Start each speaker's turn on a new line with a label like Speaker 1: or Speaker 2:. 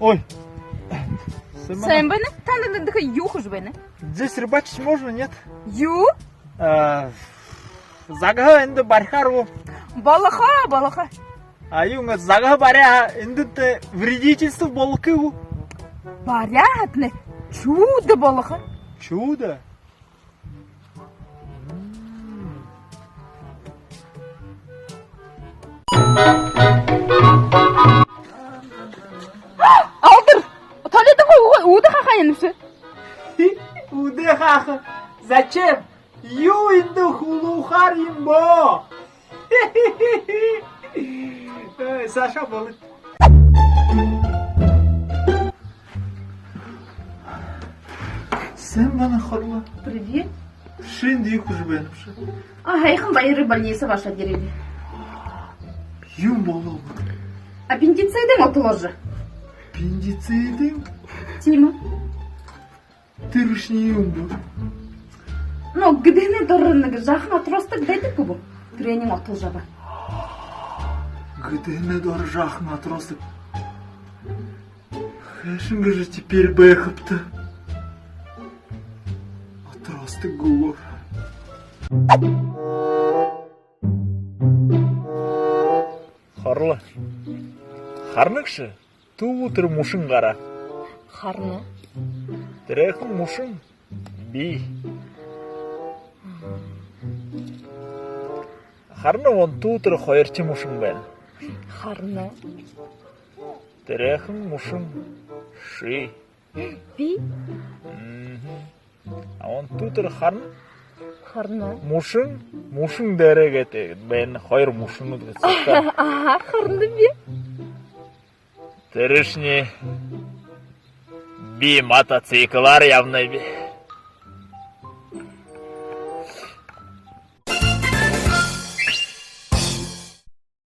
Speaker 1: Ой.
Speaker 2: Sen beni tanıdık yok уж beni.
Speaker 1: Здесь рыбачить можно, нет?
Speaker 2: Ю?
Speaker 1: Загага инде бархару.
Speaker 2: Балаха.
Speaker 1: А юнга загага баря инде вредительство болкыгу.
Speaker 2: Барят не? Чудо балаха.
Speaker 1: Чудо.
Speaker 2: Aldır. Tanıdık uğdu kakayınısı.
Speaker 1: Удыхаха. Зачем? Ю инде хулухар имбо. Саша balık. Sen bana horla.
Speaker 2: Привет.
Speaker 1: Şimdi yıkış benim şey.
Speaker 2: А, я хм больница ваша деревья.
Speaker 1: Yum balığı.
Speaker 2: Аппендицитом отложи.
Speaker 1: Аппендицитом?
Speaker 2: Тима.
Speaker 1: Тырышни юм bu.
Speaker 2: Ну, где не дорынныгы жақын отростық деді күбі. Тренинг отылжаба.
Speaker 1: Где не дорожах на тросик. Хэшинга же теперь бэхэпта. Отросток гулов. Хорлы. Харныкшы, туутыр мушын қара.
Speaker 2: Харны.
Speaker 1: Тірехін мушын би. Харны он туутыр хойырчы мушын бән.
Speaker 2: Харны.
Speaker 1: Тірехін мушын ши.
Speaker 2: Би.
Speaker 1: А он туутыр харны
Speaker 2: Харны.
Speaker 1: мушын дәрек әте. Бән хойыр мушыны дұғытсықта.
Speaker 2: Ага, харны би.
Speaker 1: Тірішне би мотоциклар явны би.